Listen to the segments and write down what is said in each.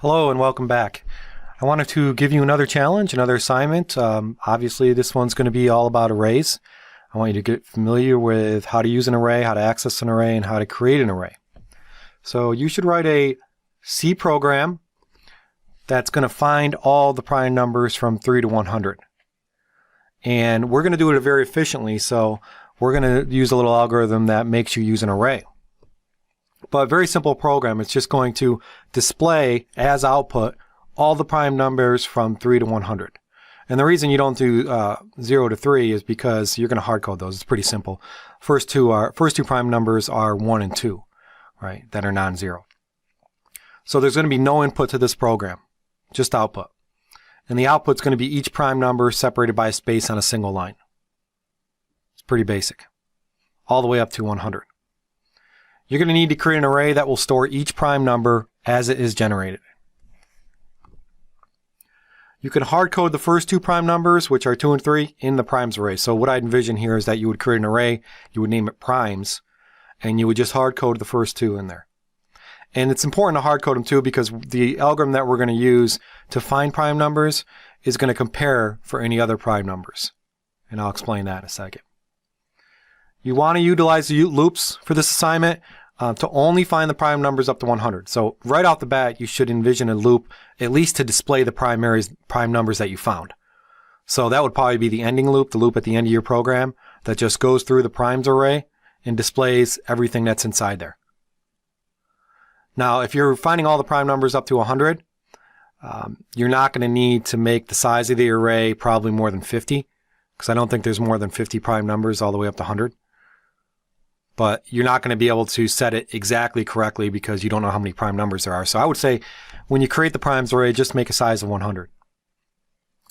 Hello and welcome back. I wanted to give you another challenge, another assignment. Obviously, this one's going to be all about arrays. I want you to get familiar with how to use an array, how to access an array, and how to create an array. So you should write a C program that's going to find all the prime numbers from 3 to 100. And we're going to do it very efficiently, so we're going to use a little algorithm that makes you use an array. But a very simple program. It's just going to display as output all the prime numbers from 3 to 100. And the reason you don't do 0 to 3 is because you're going to hard code those. It's pretty simple. First two prime numbers are 1 and 2, right? That are non-zero. So there's going to be no input to this program, just output. And the output's going to be each prime number separated by a space on a single line. It's pretty basic. All the way up to 100. You're going to need to create an array that will store each prime number as it is generated. You can hard code the first two prime numbers, which are 2 and 3, in the primes array. So what I'd envision here is that you would create an array, you would name it primes, and you would just hard code the first two in there. And it's important to hard code them too because the algorithm that we're going to use to find prime numbers is going to compare for any other prime numbers. And I'll explain that in a second. You want to utilize the loops for this assignment to only find the prime numbers up to 100. So right off the bat, you should envision a loop at least to display the prime numbers that you found. So that would probably be the ending loop, the loop at the end of your program that just goes through the primes array and displays everything that's inside there. Now, if you're finding all the prime numbers up to 100, you're not going to need to make the size of the array probably more than 50, because I don't think there's more than 50 prime numbers all the way up to 100. But you're not going to be able to set it exactly correctly because you don't know how many prime numbers there are. So I would say when you create the primes array, just make a size of 100.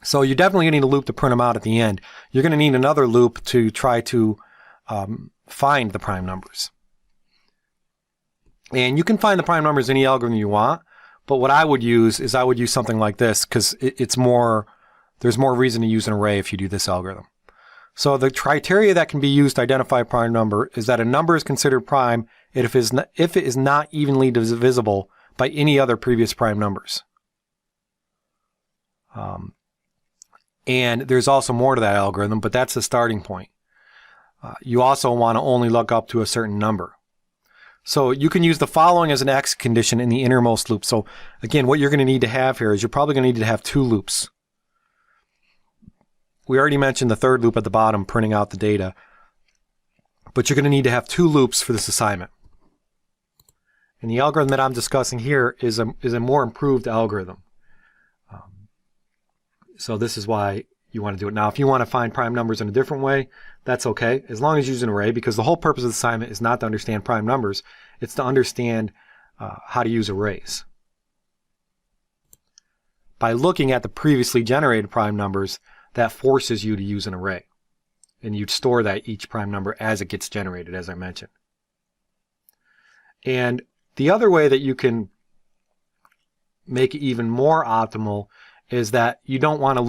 So you're definitely going to need a loop to print them out at the end. You're going to need another loop to try to find the prime numbers. And you can find the prime numbers in any algorithm you want. But what I would use is I would use something like this because there's more reason to use an array if you do this algorithm. So the criteria that can be used to identify a prime number is that a number is considered prime if it is not evenly divisible by any other previous prime numbers. And there's also more to that algorithm, but that's the starting point. You also want to only look up to a certain number. So you can use the following as an X condition in the innermost loop. So again, what you're going to need to have here is you're probably going to need to have two loops. We already mentioned the third loop at the bottom, printing out the data. But you're going to need to have two loops for this assignment. And the algorithm that I'm discussing here is a more improved algorithm. So this is why you want to do it. Now, if you want to find prime numbers in a different way, that's okay, as long as you use an array, because the whole purpose of the assignment is not to understand prime numbers. It's to understand how to use arrays. By looking at the previously generated prime numbers, that forces you to use an array. And you'd store that each prime number as it gets generated, as I mentioned. And the other way that you can make it even more optimal is that you don't want to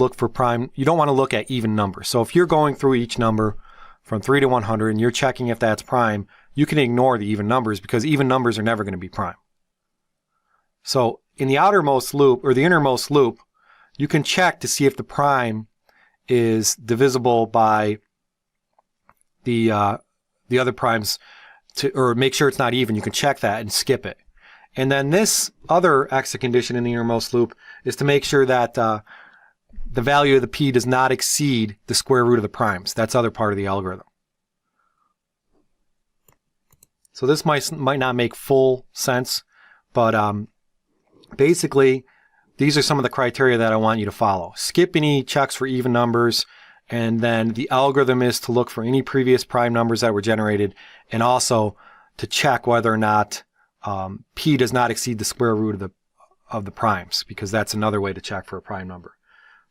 look at even numbers. So if you're going through each number from 3 to 100 and you're checking if that's prime, you can ignore the even numbers because even numbers are never going to be prime. So in the outermost loop or the innermost loop, you can check to see if the prime is divisible by the other primes, or make sure it's not even. You can check that and skip it. And then this other exit condition in the innermost loop is to make sure that the value of the p does not exceed the square root of the primes. That's the other part of the algorithm. So this might not make full sense, but basically these are some of the criteria that I want you to follow. Skip any checks for even numbers, and then the algorithm is to look for any previous prime numbers that were generated, and also to check whether or not p does not exceed the square root of the primes, because that's another way to check for a prime number.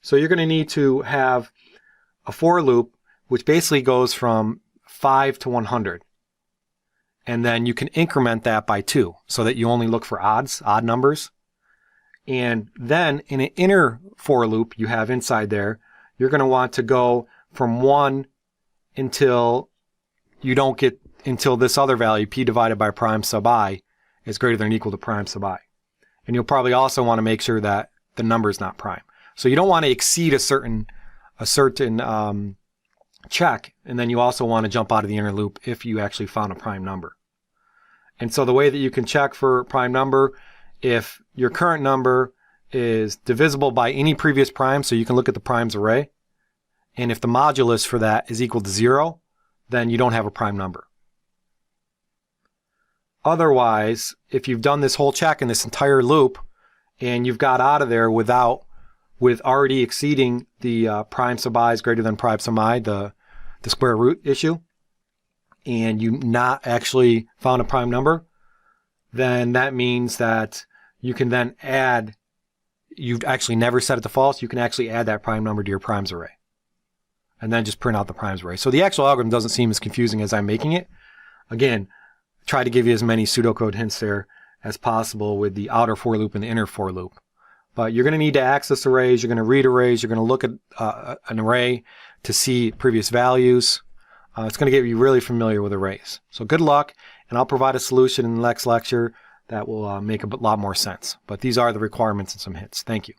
So you're going to need to have a for loop, which basically goes from 5 to 100. And then you can increment that by 2, so that you only look for odd numbers. And then in an inner for loop you have inside there, you're going to want to go from 1 until this other value, p divided by prime sub I, is greater than or equal to prime sub I. And you'll probably also want to make sure that the number is not prime. So you don't want to exceed a certain check, and then you also want to jump out of the inner loop if you actually found a prime number. And so the way that you can check for prime number, if your current number is divisible by any previous prime, so you can look at the primes array, and if the modulus for that is equal to 0, then you don't have a prime number. Otherwise, if you've done this whole check in this entire loop and you've got out of there with already exceeding the prime sub I is greater than prime sub I, the square root issue, and you not actually found a prime number, then that means that you can then add, you've actually never set it to false, you can actually add that prime number to your primes array. And then just print out the primes array. So the actual algorithm doesn't seem as confusing as I'm making it. Again, try to give you as many pseudocode hints there as possible with the outer for loop and the inner for loop. But you're going to need to access arrays, you're going to read arrays, you're going to look at an array to see previous values. It's going to get you really familiar with arrays. So good luck, and I'll provide a solution in the next lecture that will make a lot more sense. But these are the requirements and some hints. Thank you.